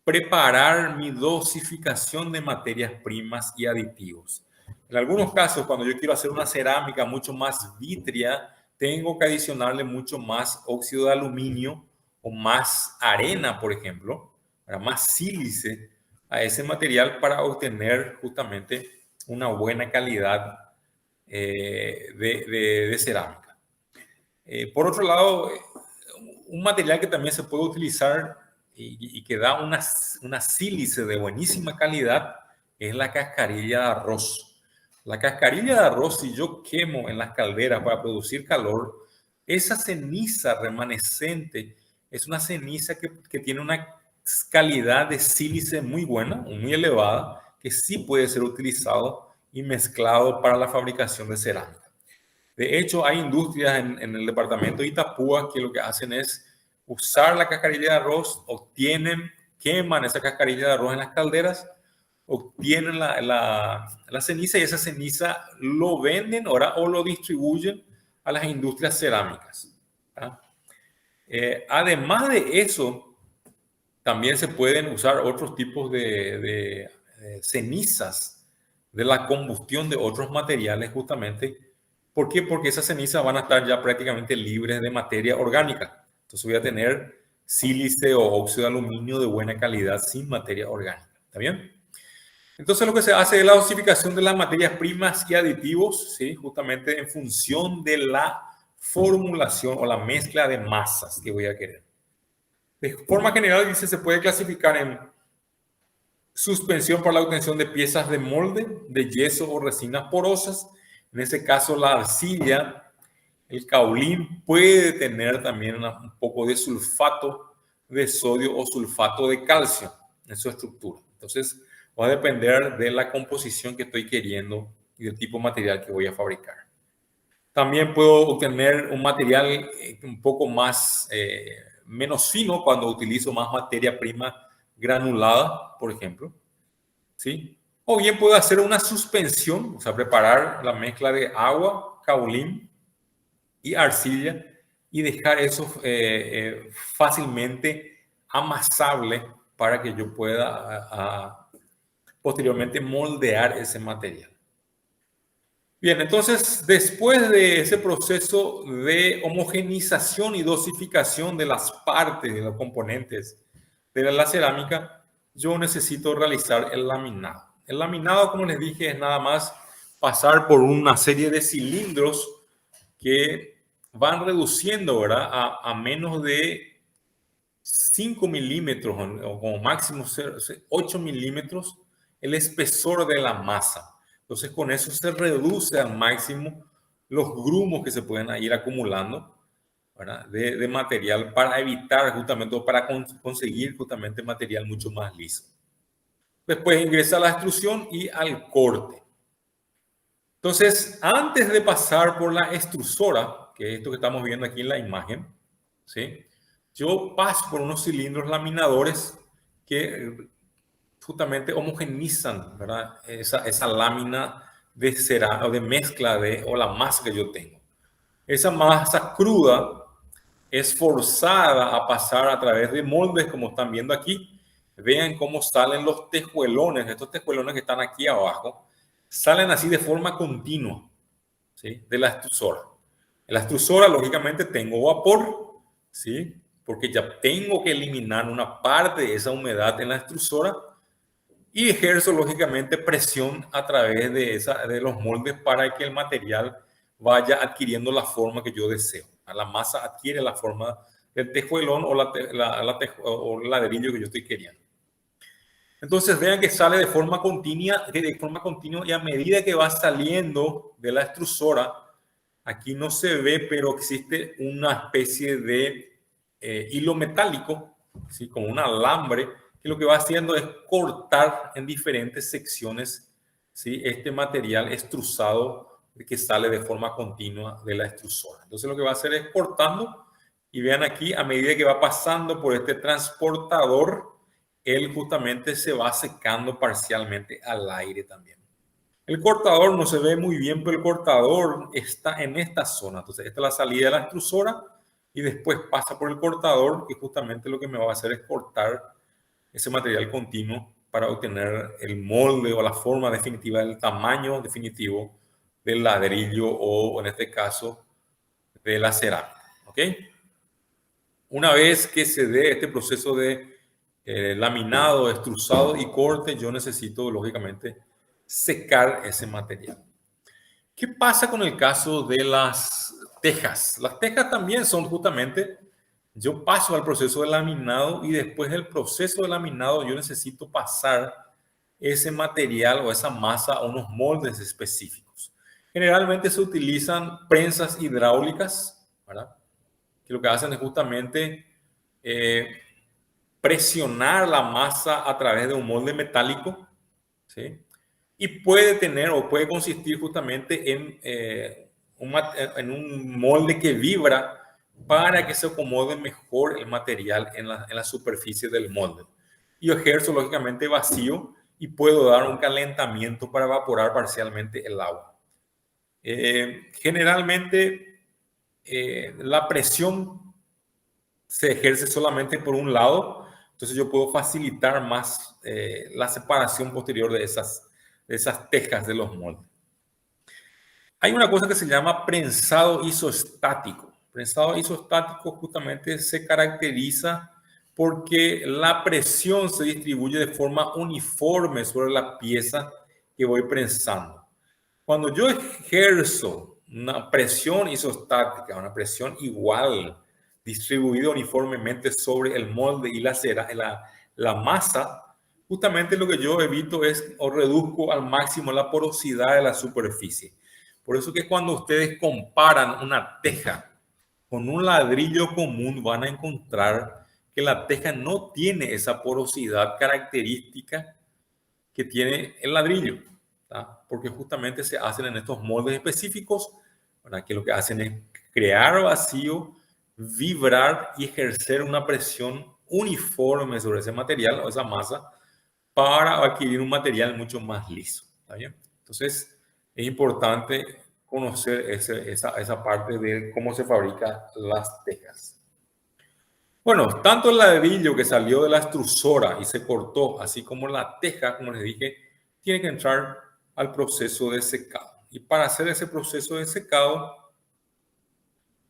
preparar mi dosificación de materias primas y aditivos. En algunos casos, cuando yo quiero hacer una cerámica mucho más vítrea, tengo que adicionarle mucho más óxido de aluminio o más arena, por ejemplo, para más sílice a ese material para obtener justamente una buena calidad de cerámica. Por otro lado, un material que también se puede utilizar y que da una sílice de buenísima calidad es la cascarilla de arroz. La cascarilla de arroz, si yo quemo en las calderas para producir calor, esa ceniza remanescente es una ceniza que tiene una calidad de sílice muy buena, muy elevada, que sí puede ser utilizado y mezclado para la fabricación de cerámica. De hecho, hay industrias en el departamento de Itapúa que lo que hacen es usar la cascarilla de arroz, queman esa cascarilla de arroz en las calderas, obtienen la ceniza y esa ceniza lo venden ahora o lo distribuyen a las industrias cerámicas. Además de eso, también se pueden usar otros tipos de cenizas de la combustión de otros materiales justamente. ¿Por qué? Porque esas cenizas van a estar ya prácticamente libres de materia orgánica. Entonces voy a tener sílice o óxido de aluminio de buena calidad sin materia orgánica. ¿Está bien? Entonces lo que se hace es la dosificación de las materias primas y aditivos, ¿sí? Justamente en función de la formulación o la mezcla de masas que voy a querer. De forma general, dice, se puede clasificar en suspensión para la obtención de piezas de molde, de yeso o resinas porosas. En ese caso, la arcilla, el caolín puede tener también un poco de sulfato de sodio o sulfato de calcio en su estructura. Entonces, va a depender de la composición que estoy queriendo y del tipo de material que voy a fabricar. También puedo obtener un material un poco más, menos fino cuando utilizo más materia prima granulada, por ejemplo. ¿Sí? O bien puedo hacer una suspensión, o sea, preparar la mezcla de agua, caolín y arcilla y dejar eso fácilmente amasable para que yo pueda posteriormente moldear ese material. Bien, entonces, después de ese proceso de homogenización y dosificación de las partes, de los componentes de la cerámica, yo necesito realizar el laminado. El laminado, como les dije, es nada más pasar por una serie de cilindros que van reduciendo, ¿verdad?, a menos de 5 milímetros o como máximo 8 milímetros el espesor de la masa. Entonces, con eso se reduce al máximo los grumos que se pueden ir acumulando, ¿verdad?, de material para evitar justamente, o para conseguir justamente material mucho más liso. Después ingresa a la extrusión y al corte. Entonces, antes de pasar por la extrusora, que es esto que estamos viendo aquí en la imagen, ¿sí?, yo paso por unos cilindros laminadores que justamente homogenizan, ¿verdad?, esa lámina de cera o de mezcla o la masa que yo tengo. Esa masa cruda es forzada a pasar a través de moldes, como están viendo aquí. Vean cómo salen los tejuelones. Estos tejuelones que están aquí abajo salen así de forma continua, ¿sí?, de la extrusora. En la extrusora, lógicamente, tengo vapor, ¿sí?, porque ya tengo que eliminar una parte de esa humedad en la extrusora, y ejerzo, lógicamente, presión a través de los moldes para que el material vaya adquiriendo la forma que yo deseo. La masa adquiere la forma del tejuelón o el ladrillo que yo estoy queriendo. Entonces vean que sale de forma continua y a medida que va saliendo de la extrusora, aquí no se ve, pero existe una especie de hilo metálico, ¿sí?, como un alambre, que lo que va haciendo es cortar en diferentes secciones, ¿sí?, este material extrusado que sale de forma continua de la extrusora. Entonces lo que va a hacer es cortando, y vean aquí, a medida que va pasando por este transportador, él justamente se va secando parcialmente al aire también. El cortador no se ve muy bien, pero el cortador está en esta zona. Entonces, esta es la salida de la extrusora y después pasa por el cortador, y justamente lo que me va a hacer es cortar ese material continuo para obtener el molde o la forma definitiva, el tamaño definitivo del ladrillo o, en este caso, de la cerámica. ¿Ok? Una vez que se dé este proceso de laminado, extrusado y corte, yo necesito, lógicamente, secar ese material. ¿Qué pasa con el caso de las tejas? Las tejas también son justamente, yo paso al proceso de laminado, y después del proceso de laminado yo necesito pasar ese material o esa masa a unos moldes específicos. Generalmente se utilizan prensas hidráulicas, ¿verdad?, que lo que hacen es justamente presionar la masa a través de un molde metálico, ¿sí?, y puede tener o puede consistir justamente en un molde que vibra para que se acomode mejor el material en la superficie del molde. Y ejerzo, lógicamente, vacío y puedo dar un calentamiento para evaporar parcialmente el agua. Generalmente, la presión se ejerce solamente por un lado, entonces yo puedo facilitar más la separación posterior de esas tejas de los moldes. Hay una cosa que se llama prensado isostático. Prensado isostático justamente se caracteriza porque la presión se distribuye de forma uniforme sobre la pieza que voy prensando. Cuando yo ejerzo una presión isostática, una presión igual, distribuida uniformemente sobre el molde y la masa, justamente lo que yo evito es o reduzco al máximo la porosidad de la superficie. Por eso que cuando ustedes comparan una teja con un ladrillo común, van a encontrar que la teja no tiene esa porosidad característica que tiene el ladrillo, ¿tá?, porque justamente se hacen en estos moldes específicos, ¿verdad?, que lo que hacen es crear vacío, vibrar y ejercer una presión uniforme sobre ese material o esa masa para adquirir un material mucho más liso. ¿Está bien? Entonces, es importante conocer esa parte de cómo se fabrican las tejas. Bueno, tanto el ladrillo que salió de la extrusora y se cortó, así como la teja, como les dije, tiene que entrar al proceso de secado. Y para hacer ese proceso de secado,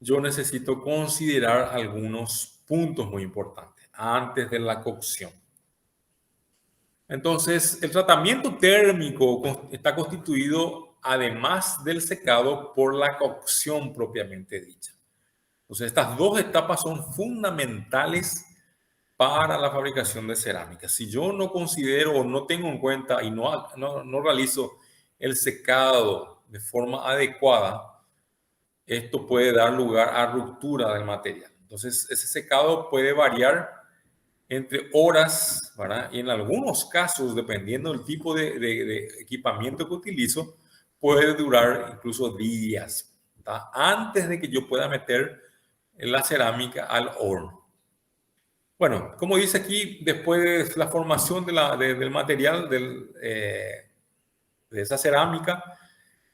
yo necesito considerar algunos puntos muy importantes antes de la cocción. Entonces, el tratamiento térmico está constituido, además del secado, por la cocción propiamente dicha. Entonces, estas dos etapas son fundamentales para la fabricación de cerámica. Si yo no considero o no tengo en cuenta y no realizo el secado de forma adecuada, esto puede dar lugar a ruptura del material. Entonces, ese secado puede variar entre horas, ¿verdad? Y en algunos casos, dependiendo del tipo de equipamiento que utilizo, puede durar incluso días, ¿tá? Antes de que yo pueda meter la cerámica al horno. Bueno, como dice aquí, después de la formación del material de esa cerámica,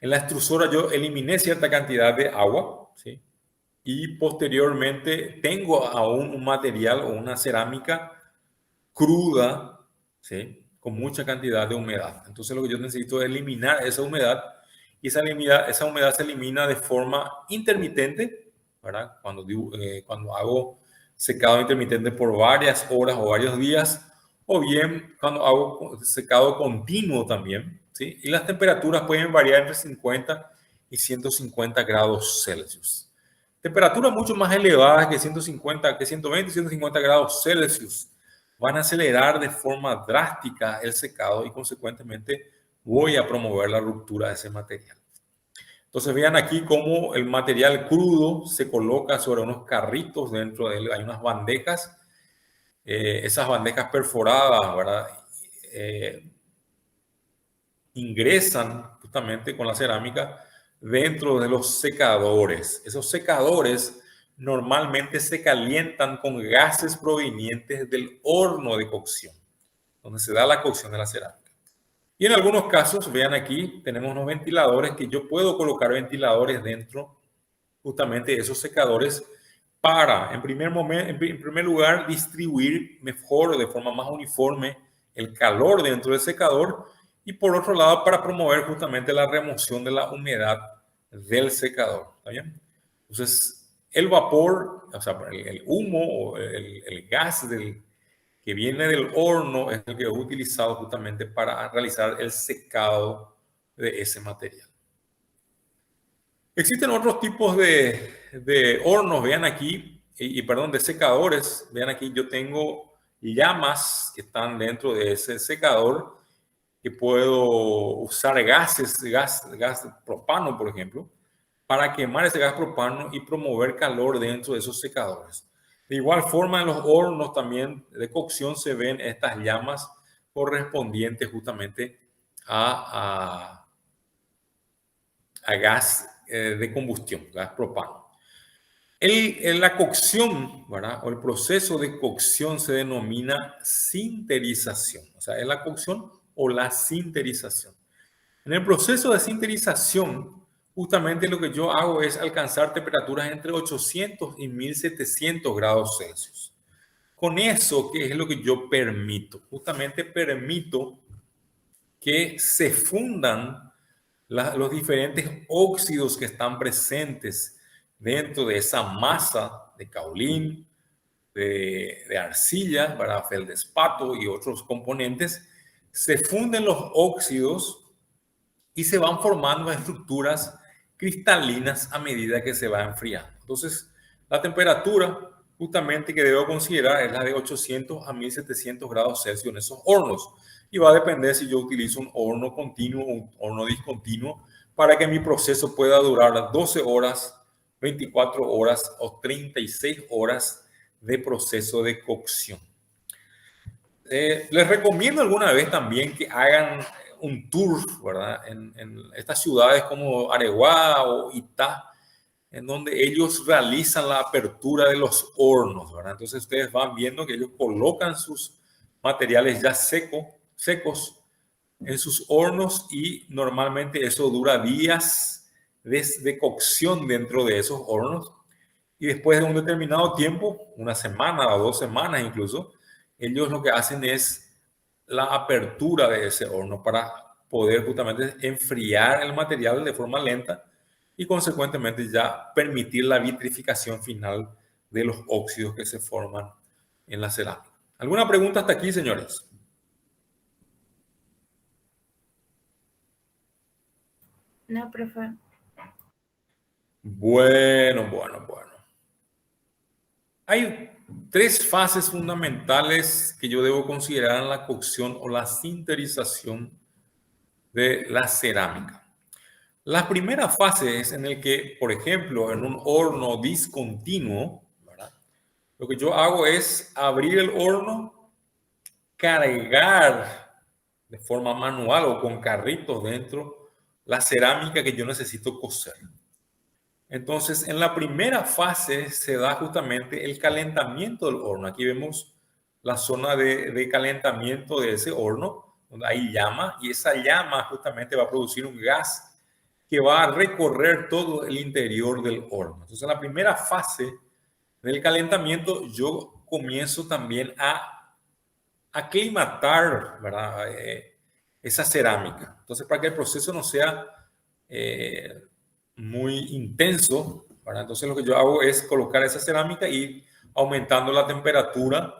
en la extrusora yo eliminé cierta cantidad de agua, ¿sí? Y posteriormente tengo aún un material o una cerámica cruda, ¿sí? Con mucha cantidad de humedad. Entonces lo que yo necesito es eliminar esa humedad, y esa humedad se elimina de forma intermitente, ¿verdad? Cuando hago secado intermitente por varias horas o varios días, o bien cuando hago secado continuo también, ¿sí? Y las temperaturas pueden variar entre 50 y 150 grados Celsius. Temperaturas mucho más elevadas que 120 y 150 grados Celsius van a acelerar de forma drástica el secado y consecuentemente voy a promover la ruptura de ese material. Entonces vean aquí cómo el material crudo se coloca sobre unos carritos dentro de él. Hay unas bandejas, esas bandejas perforadas, ¿verdad? Ingresan justamente con la cerámica dentro de los secadores. Esos secadores normalmente se calientan con gases provenientes del horno de cocción, donde se da la cocción de la cerámica. Y en algunos casos, vean aquí, tenemos unos ventiladores que yo puedo colocar ventiladores dentro justamente de esos secadores para, en primer lugar, distribuir mejor o de forma más uniforme el calor dentro del secador, y por otro lado, para promover justamente la remoción de la humedad del secador. ¿Está bien? Entonces, el vapor, o sea, el humo o el gas que viene del horno es el que es utilizado justamente para realizar el secado de ese material. Existen otros tipos de hornos, vean aquí, perdón, de secadores. Vean aquí, yo tengo llamas que están dentro de ese secador, que puedo usar gas propano, por ejemplo, para quemar ese gas propano y promover calor dentro de esos secadores. De igual forma, en los hornos también de cocción se ven estas llamas correspondientes justamente a gas de combustión, gas propano. La cocción, ¿verdad? O el proceso de cocción se denomina sinterización. O sea, es la cocción o la sinterización. En el proceso de sinterización, justamente lo que yo hago es alcanzar temperaturas entre 800 y 1700 grados Celsius. Con eso, ¿qué es lo que yo permito? Justamente permito que se fundan los diferentes óxidos que están presentes dentro de esa masa de caolín, de arcilla, para feldespato y otros componentes. Se funden los óxidos y se van formando estructuras cristalinas a medida que se va enfriando. Entonces, la temperatura justamente que debo considerar es la de 800 a 1700 grados Celsius en esos hornos. Y va a depender si yo utilizo un horno continuo o un horno discontinuo para que mi proceso pueda durar 12 horas, 24 horas o 36 horas de proceso de cocción. Les recomiendo alguna vez también que hagan un tour, ¿verdad? En estas ciudades como Areguá o Itá, en donde ellos realizan la apertura de los hornos, ¿verdad? Entonces ustedes van viendo que ellos colocan sus materiales ya secos en sus hornos, y normalmente eso dura días de cocción dentro de esos hornos, y después de un determinado tiempo, una semana o 2 semanas incluso, ellos lo que hacen es la apertura de ese horno para poder justamente enfriar el material de forma lenta y consecuentemente ya permitir la vitrificación final de los óxidos que se forman en la cerámica. ¿Alguna pregunta hasta aquí, señores? No, profe. Bueno. Hay tres fases fundamentales que yo debo considerar en la cocción o la sinterización de la cerámica. La primera fase es en el que, por ejemplo, en un horno discontinuo, ¿verdad? Lo que yo hago es abrir el horno, cargar de forma manual o con carritos dentro la cerámica que yo necesito cocer. Entonces, en la primera fase se da justamente el calentamiento del horno. Aquí vemos la zona de calentamiento de ese horno, donde hay llama, y esa llama justamente va a producir un gas que va a recorrer todo el interior del horno. Entonces, en la primera fase del calentamiento, yo comienzo también a aclimatar, ¿verdad? Esa cerámica. Entonces, para que el proceso no sea muy intenso, ¿verdad? Entonces, lo que yo hago es colocar esa cerámica y aumentando la temperatura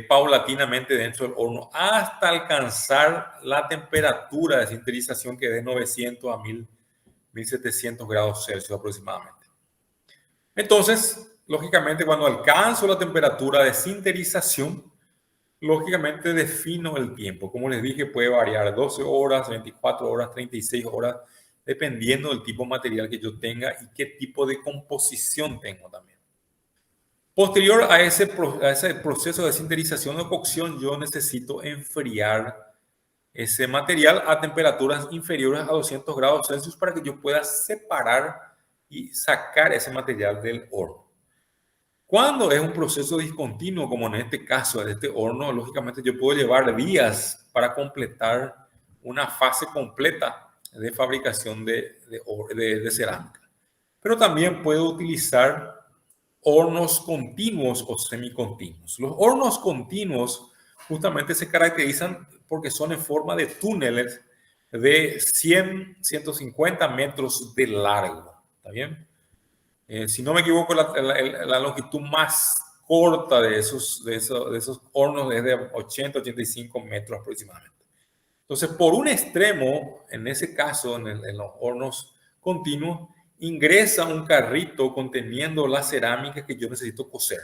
paulatinamente dentro del horno hasta alcanzar la temperatura de sinterización que es de 900 a 1700 grados Celsius aproximadamente. Entonces, lógicamente, cuando alcanzo la temperatura de sinterización, lógicamente defino el tiempo. Como les dije, puede variar 12 horas, 24 horas, 36 horas, dependiendo del tipo de material que yo tenga y qué tipo de composición tengo también. Posterior a ese proceso de sinterización o cocción, yo necesito enfriar ese material a temperaturas inferiores a 200 grados Celsius para que yo pueda separar y sacar ese material del horno. Cuando es un proceso discontinuo, como en este caso de este horno, lógicamente yo puedo llevar días para completar una fase completa de fabricación de cerámica. Pero también puedo utilizar hornos continuos o semicontinuos. Los hornos continuos justamente se caracterizan porque son en forma de túneles de 100, 150 metros de largo. ¿Está bien? Si no me equivoco, la longitud más corta de esos hornos es de 80, 85 metros aproximadamente. Entonces, por un extremo, en ese caso, en los hornos continuos, ingresa un carrito conteniendo la cerámica que yo necesito cocer.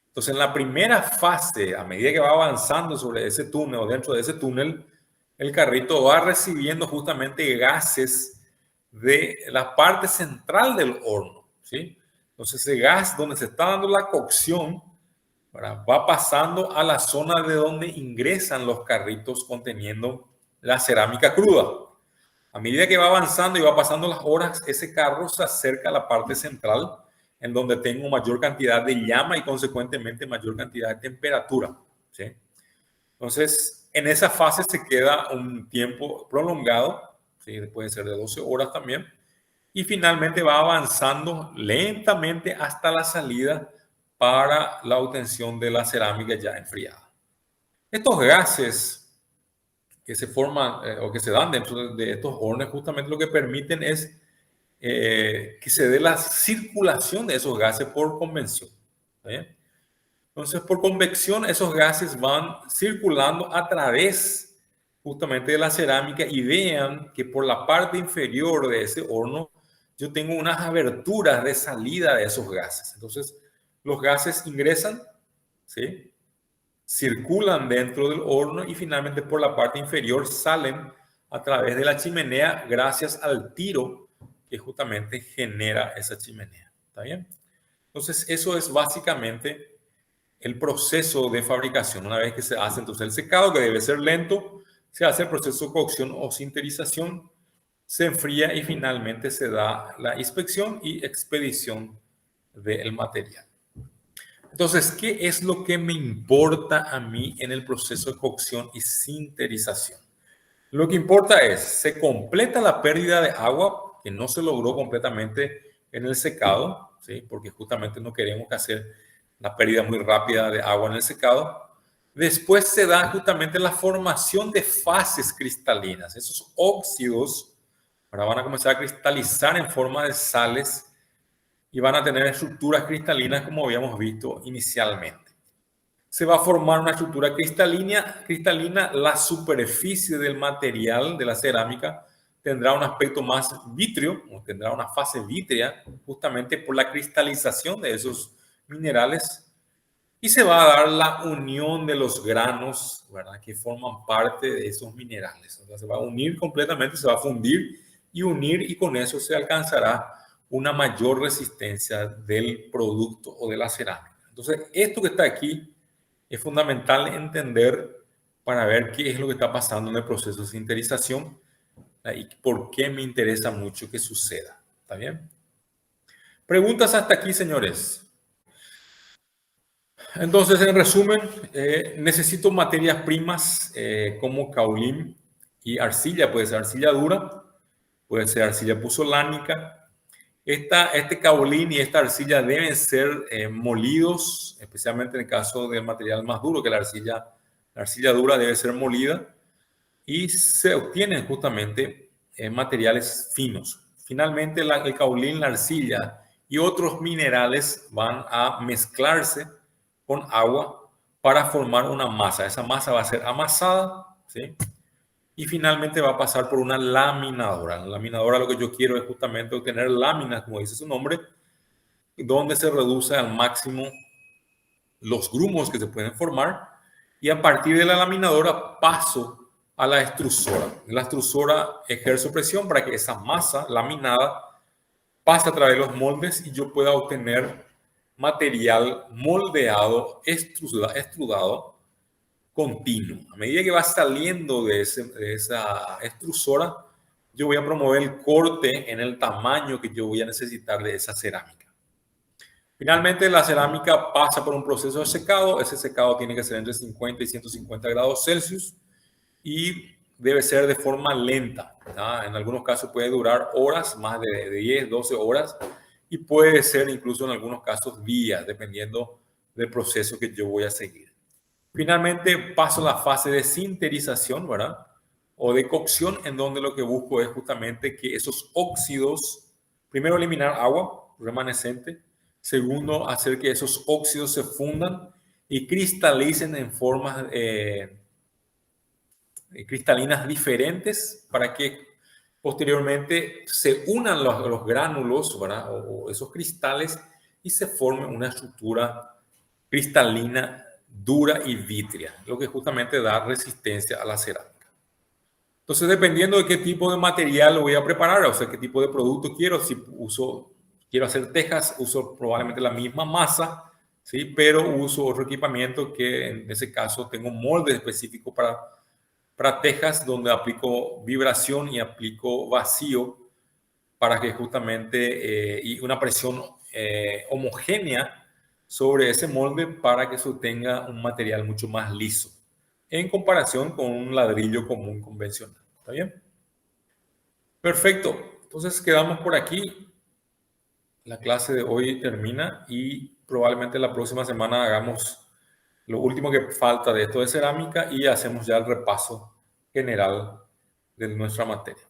Entonces, en la primera fase, a medida que va avanzando sobre ese túnel o dentro de ese túnel, el carrito va recibiendo justamente gases de la parte central del horno, ¿sí? Entonces, ese gas donde se está dando la cocción, ¿verdad?, va pasando a la zona de donde ingresan los carritos conteniendo la cerámica cruda. A medida que va avanzando y va pasando las horas, ese carro se acerca a la parte central, en donde tengo mayor cantidad de llama y consecuentemente mayor cantidad de temperatura, ¿sí? Entonces, en esa fase se queda un tiempo prolongado, ¿sí? Puede ser de 12 horas también, y finalmente va avanzando lentamente hasta la salida para la obtención de la cerámica ya enfriada. Estos gases que se forman o que se dan dentro de estos hornos justamente lo que permiten es que se dé la circulación de esos gases por convección. ¿Sí? Entonces, por convección, esos gases van circulando a través justamente de la cerámica y vean que por la parte inferior de ese horno yo tengo unas aberturas de salida de esos gases. Entonces, los gases ingresan, ¿sí?, circulan dentro del horno y finalmente por la parte inferior salen a través de la chimenea gracias al tiro que justamente genera esa chimenea. ¿Está bien? Entonces, eso es básicamente el proceso de fabricación. Una vez que se hace entonces el secado, que debe ser lento, se hace el proceso de cocción o sinterización, se enfría y finalmente se da la inspección y expedición del material. Entonces, ¿qué es lo que me importa a mí en el proceso de cocción y sinterización? Lo que importa es, se completa la pérdida de agua que no se logró completamente en el secado, ¿sí?, porque justamente no queremos hacer la pérdida muy rápida de agua en el secado. Después se da justamente la formación de fases cristalinas. Esos óxidos ahora van a comenzar a cristalizar en forma de sales y van a tener estructuras cristalinas como habíamos visto inicialmente. Se va a formar una estructura cristalina, la superficie del material de la cerámica tendrá un aspecto más vítreo, o tendrá una fase vítrea, justamente por la cristalización de esos minerales, y se va a dar la unión de los granos, ¿verdad?, que forman parte de esos minerales. O sea, se va a unir completamente, se va a fundir y unir, y con eso se alcanzará una mayor resistencia del producto o de la cerámica. Entonces, esto que está aquí es fundamental entender para ver qué es lo que está pasando en el proceso de sinterización y por qué me interesa mucho que suceda. ¿Está bien? Preguntas hasta aquí, señores. Entonces, en resumen, necesito materias primas como caolín y arcilla. Puede ser arcilla dura, puede ser arcilla puzolánica. Este caolín y esta arcilla deben ser molidos, especialmente en el caso del material más duro, que la arcilla dura debe ser molida y se obtienen justamente materiales finos. Finalmente, el caolín, la arcilla y otros minerales van a mezclarse con agua para formar una masa. Esa masa va a ser amasada, ¿sí? Y finalmente va a pasar por una laminadora. La laminadora, lo que yo quiero es justamente obtener láminas, como dice su nombre, donde se reduce al máximo los grumos que se pueden formar, y a partir de la laminadora paso a la extrusora. La extrusora ejerce presión para que esa masa laminada pase a través de los moldes y yo pueda obtener material moldeado, extrudado, continuo. A medida que va saliendo de esa extrusora, yo voy a promover el corte en el tamaño que yo voy a necesitar de esa cerámica. Finalmente, la cerámica pasa por un proceso de secado. Ese secado tiene que ser entre 50 y 150 grados Celsius y debe ser de forma lenta, ¿verdad? En algunos casos puede durar horas, más de 10, 12 horas, y puede ser incluso en algunos casos días, dependiendo del proceso que yo voy a seguir. Finalmente paso a la fase de sinterización, ¿verdad?, o de cocción, en donde lo que busco es justamente que esos óxidos, primero eliminar agua remanescente, segundo hacer que esos óxidos se fundan y cristalicen en formas cristalinas diferentes para que posteriormente se unan los gránulos, ¿verdad?, o esos cristales, y se forme una estructura cristalina dura y vítrea, lo que justamente da resistencia a la cerámica. Entonces, dependiendo de qué tipo de material lo voy a preparar, o sea, qué tipo de producto quiero, si quiero hacer tejas, uso probablemente la misma masa, ¿sí?, pero uso otro equipamiento que en ese caso tengo un molde específico para tejas, donde aplico vibración y aplico vacío para que justamente y una presión homogénea sobre ese molde para que se obtenga un material mucho más liso en comparación con un ladrillo común convencional. ¿Está bien? Perfecto. Entonces quedamos por aquí. La clase de hoy termina y probablemente la próxima semana hagamos lo último que falta de esto de cerámica y hacemos ya el repaso general de nuestra materia.